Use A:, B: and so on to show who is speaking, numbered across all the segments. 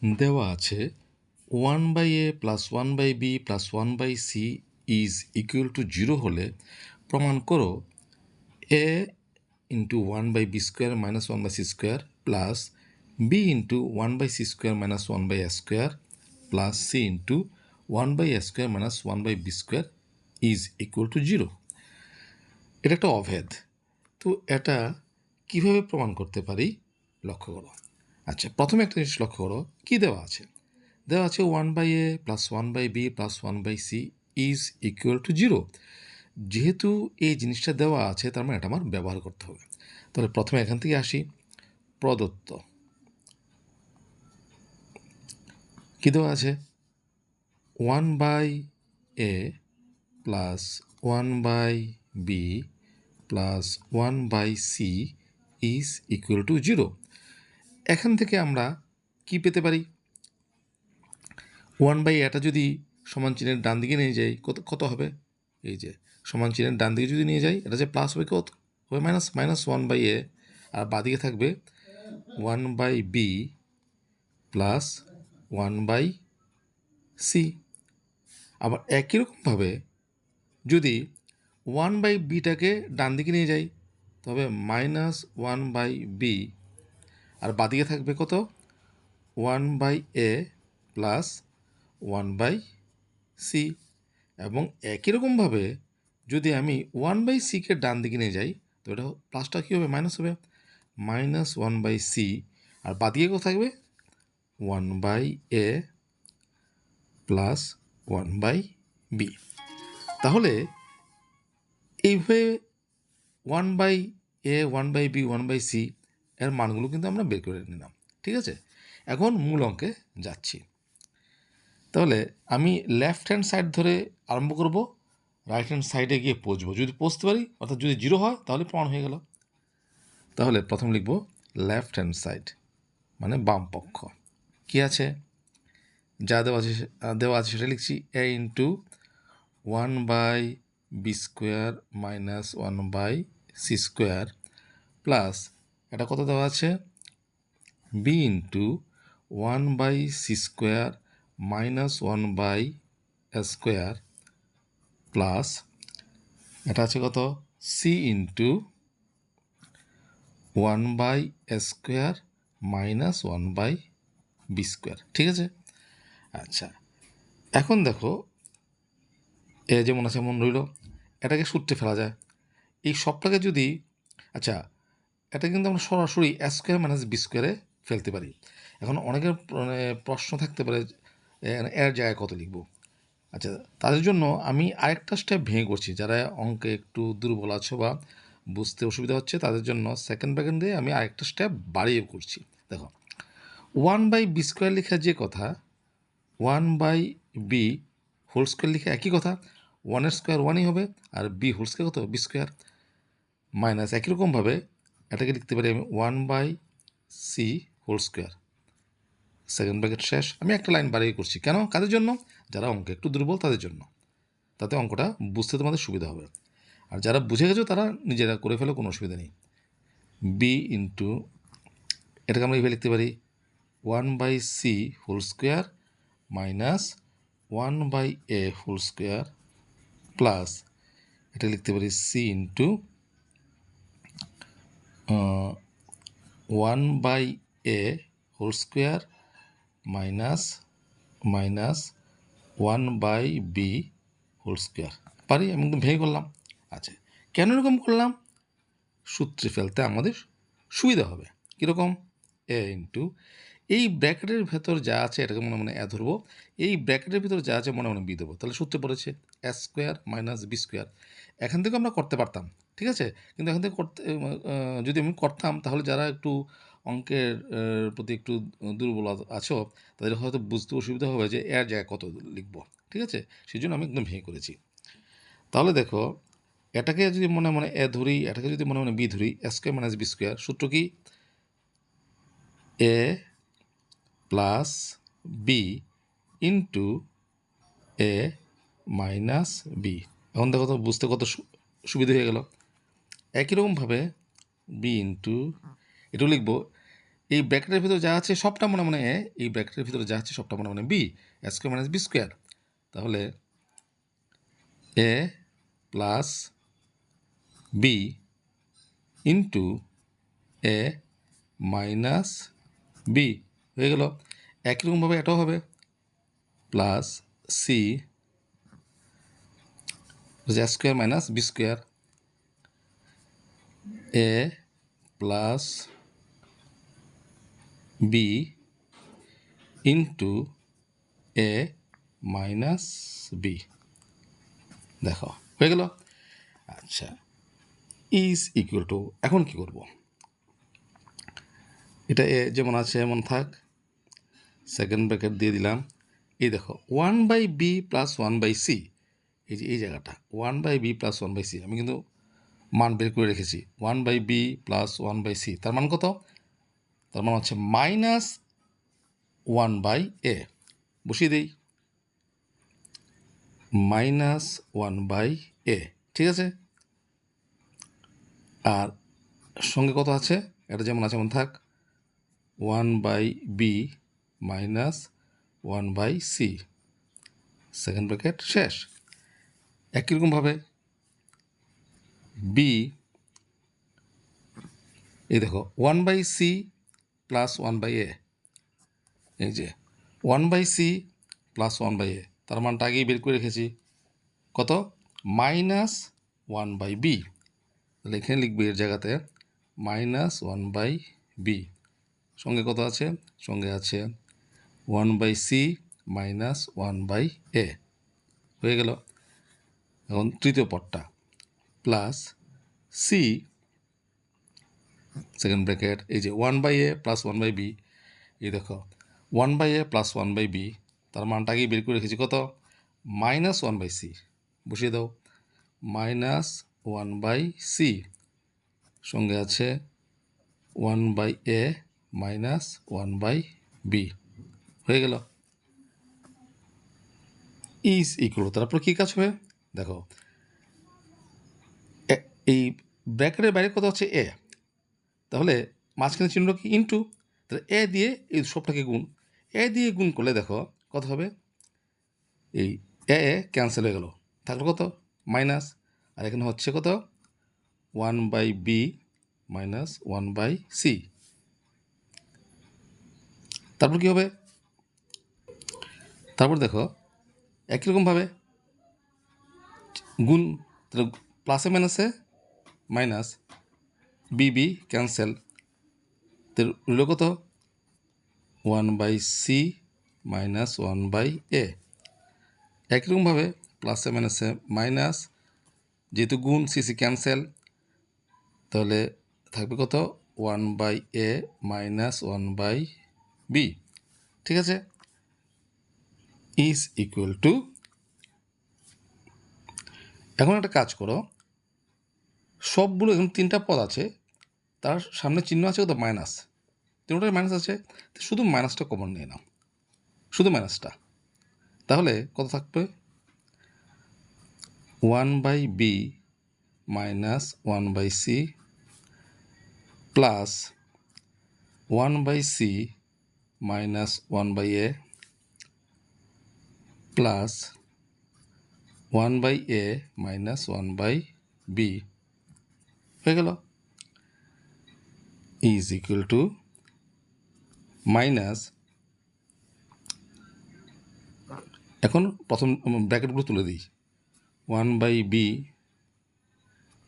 A: দেওয়া আছে 1/a plus 1/b plus 1/c is equal to 0 হলে প্রমাণ করো a into 1/b square minus 1/c square plus b into 1/c square minus 1/a square plus c into 1/a square minus 1/b square is equal to 0। এটা একটা অভেদ। তো এটা কিভাবে প্রমাণ করতে পারি লক্ষ্য করো। আচ্ছা, প্রথমে একটা জিনিস লক্ষ্য করো, কি দেওয়া আছে? দেওয়া আছে 1/a plus 1/b plus 1/c is equal to 0। যেহেতু এই জিনিসটা দেওয়া আছে, তার মানে এটা আমার ব্যবহার করতে হবে। তাহলে প্রথমে এখান থেকে আসি। প্রদত্ত কি দেওয়া আছে? 1/a plus 1/b plus 1/c is equal to 0। এখান থেকে আমরা কি পেতে পারি? 1/a যদি সমান চিহ্নের ডান দিকে নিয়ে যাই, কত হবে? এই যে সমান চিহ্নের ডান দিকে যদি নিয়ে যাই, এটা যে প্লাস হবে, কত হবে? মাইনাস 1/a, আর বাদিকে থাকবে 1/b প্লাস 1/c। আবার একই রকমভাবে যদি 1/bটাকে ডান দিকে নিয়ে যাই, তবে মাইনাস 1/b, আর বাদিকে থাকবে কত? 1/a plus 1/c। এবং একই রকমভাবে যদি আমি 1/c-কে ডান দিকে নিয়ে যাই, তো এটা প্লাসটা কী হবে? মাইনাস হবে, মাইনাস 1/c, আর বাদিকে কত থাকবে? 1/a plus 1/b। তাহলে এইভাবে 1/a 1/b 1/c এর মানগুলো কিন্তু আমরা বের করে নিলাম। ঠিক আছে, এখন মূল অঙ্কে যাচ্ছি। তাহলে আমি লেফট হ্যান্ড সাইড ধরে আরম্ভ করব, রাইট হ্যান্ড সাইডে গিয়ে পৌঁছবো। যদি পৌঁছতে পারি, অর্থাৎ যদি 0 হয়, তাহলে প্রমাণ হয়ে গেল। তাহলে প্রথম লিখব লেফট হ্যান্ড সাইড, মানে বাম পক্ষ। কি আছে? যা দেওয়া আছে সেটা লিখছি। a into 1/b square minus 1/c square plus এটা কত দেওয়া আছে? b into 1/c square minus 1/a square plus এটা আছে কত? c into 1/a square minus 1/b square. ঠিক আছে? আচ্ছা, এখন দেখো, এ যেমন আছে এমন রইল। এটাকে সূত্রে ফেলা যায়। এই সবটাকে যদি, আচ্ছা, এটা কিন্তু আমরা সরাসরি a স্কোয়ার মাইনাস b স্কোয়ারে ফেলতে পারি। এখন অনেকের প্রশ্ন থাকতে পারে, এর জায়গায় কত লিখব? আচ্ছা, তাদের জন্য আমি আরেকটা স্টেপ ভেঙে করছি। যারা অঙ্কে একটু দুর্বল আছো বা বুঝতে অসুবিধা হচ্ছে, তাদের জন্য সেকেন্ড ব্র্যাকেট দিয়ে আমি আরেকটা স্টেপ বাড়িয়ে করছি। দেখো, 1/b স্কোয়ার লেখা যে কথা, 1/b হোল স্কোয়ার লিখে একই কথা। 1 স্কোয়ার 1ই হবে, আর b হোল স্কোয়ার কত? b স্কোয়ার মাইনাস একই রকমভাবে এটাকে লিখতে পারি আমি 1/c whole square. Second bracket শেষ। আমি একটা লাইন বাড়িয়ে করছি। কেন? কাদের জন্য? যারা অঙ্কে একটু দুর্বল তাদের জন্য। তাতে অঙ্কটা বুঝতে তোমাদের সুবিধা হবে। আর যারা বুঝে গেছো তারা নিজেরা করে ফেলে, কোনো অসুবিধা নেই। b ইন্টু, এটাকে আমরা এইভাবে লিখতে পারি 1/c whole square minus 1/a whole square plus এটা লিখতে পারি c into 1/a whole square minus 1/b whole square. পারি? আমি একদম ভেঙে করলাম। আচ্ছা, কেন এরকম করলাম? সূত্রে ফেলতে আমাদের সুবিধা হবে। কীরকম? a ইন্টু, এই ব্র্যাকেটের ভেতর যা আছে এটাকে মনে মনে a ধরবো, এই ব্র্যাকেটের ভিতর যা আছে মনে মনে b দেবো। তাহলে সূত্রে পড়েছে a square minus b square. এখান থেকে আমরা করতে পারতাম, ঠিক আছে? কিন্তু এখান থেকে যদি আমি করতাম, তাহলে যারা একটু অঙ্কের প্রতি একটু দুর্বল আছো, তাদের হয়তো বুঝতে অসুবিধা হবে যে এর জায়গায় কত লিখবো। ঠিক আছে? সেই জন্য আমি একদম ভেঙে করেছি। তাহলে দেখো, এটাকে যদি মনে মনে এ ধরি, এটাকে যদি মনে মনে বি ধরি, এ স্কোয়ার মাইনাস বি স্কোয়ার, সূত্র কি? এ plus b into a minus B. এখন দেখো তো, বুঝতে কত সুবিধা হয়ে গেল। একই রকমভাবে বি ইন্টু, এটাও লিখবো এই ব্র্যাকেটের ভিতরে যা আছে সবটা মনে মনে এ, এই ব্র্যাকেটের ভিতরে যা আছে সবটা মনে মনে b, a square minus b square. তাহলে a plus b into a minus b হয়ে গেল। একই রকমভাবে এটাও হবে plus c square minus b square, a plus b into a minus b. দেখো হয়ে গেল। আচ্ছা, ইজ ইকুয়াল টু, এখন কি করব? এটা এ যেমন আছে এমন থাক, সেকেন্ড ব্র্যাকেট দিয়ে দিলাম। এই দেখো 1/b প্লাস 1/c, এই যে এই জায়গাটা 1/b প্লাস 1/c আমি কিন্তু মান বের করে রেখেছি। 1/b প্লাস 1/c তার মান কত? তার মান হচ্ছে মাইনাস 1/a। বসিয়ে দিই মাইনাস 1/a, ঠিক আছে। আর সঙ্গে কত আছে? এটা যেমন আছে এমন থাক, 1/b minus 1/c, second bracket শেষ। একই রকমভাবে বি, এই দেখো 1/c প্লাস 1/a, এই যে 1/c প্লাস 1/a তার মানটা আগেই বের করে রেখেছি কত? Minus 1/b। তাহলে এখানে লিখবি এর জায়গাতে মাইনাস 1/b। সঙ্গে কত আছে? সঙ্গে আছে 1/c মাইনাস 1/a হয়ে গেল। এখন তৃতীয় পদটা প্লাস সি, সেকেন্ড ব্র্যাকেট, এই যে 1/a প্লাস 1/b, এই দেখো 1/a প্লাস 1/b তার মানটা আগেই বের করে রেখেছি কত? Minus 1/c। বসিয়ে দাও মাইনাস 1/c, সঙ্গে আছে 1/a মাইনাস 1/b হয়ে গেল। ইজ ইকুয়াল, তারপর কী কাজ হবে দেখো, এই ব্র্যাকেটের বাইরে কত হচ্ছে এ, তাহলে মাঝখানে চিহ্ন কি? ইন্টু। তাহলে এ দিয়ে এই সবটাকে গুণ, এ দিয়ে গুণ করলে দেখো কত হবে? এই এ ক্যান্সেল হয়ে গেল, থাকলো কত? মাইনাস। আর এখানে হচ্ছে কত? 1/b minus 1/c। তারপর কি হবে? তারপর দেখো একই রকমভাবে গুণ, তাহলে প্লাসে মাইনাসে মাইনাস, বি ক্যান্সেল, তো রইল কত? 1/c minus 1/a। একই রকমভাবে প্লাসে মাইনাসে মাইনাস, যেহেতু গুণ সিসি ক্যান্সেল, তাহলে থাকবে কত? 1/a মাইনাস 1/b, ঠিক আছে। ইজ ইকুয়াল টু, এখন একটা কাজ করো, সবগুলো এখন তিনটা পদ আছে, তার সামনে চিহ্ন আছে কত? মাইনাস, তিনটায় মাইনাস আছে, শুধু মাইনাসটা কমন নিয়ে নাও, শুধু মাইনাসটা। তাহলে কত থাকবে? 1/b minus 1/c plus 1/c minus 1/a plus 1/a minus 1/b হয়ে গেল। ইজ ইকুয়াল টু মাইনাস, এখন প্রথম ব্র্যাকেটগুলো তুলে দিই, 1/b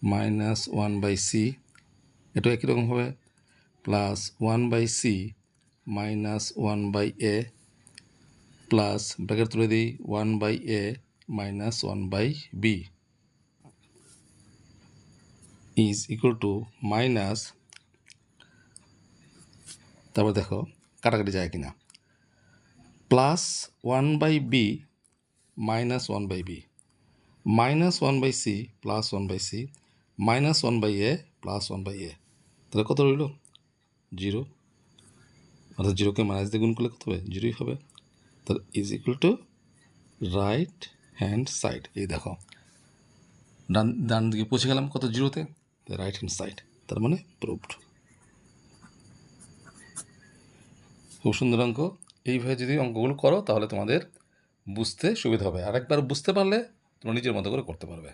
A: মাইনাস 1/c, এটা একই রকম হবে, plus 1/c minus 1/a plus bracket তুলে দিই 1/a minus 1/b is equal to minus, তারপর দেখো কাটাকাটি যায় কিনা, plus 1/b minus 1/b minus 1/c plus 1/c minus 1/a plus 1/a, তাহলে কত রইল? 0। অর্থাৎ 0কে মাইনাস দিয়ে গুণ করলে কত হবে? 0ই হবে। তাহলে is equal to right hand side, এই দেখো ডান দিকে পৌঁছে গেলাম কত? 0তে, রাইট হ্যান্ড সাইড, তার মানে প্রুভড। খুব সুন্দর অঙ্ক। এইভাবে যদি অঙ্কগুলো করো তাহলে তোমাদের বুঝতে সুবিধা হবে, আর একবার বুঝতে পারলে তোমরা নিজের মতো করে করতে পারবে।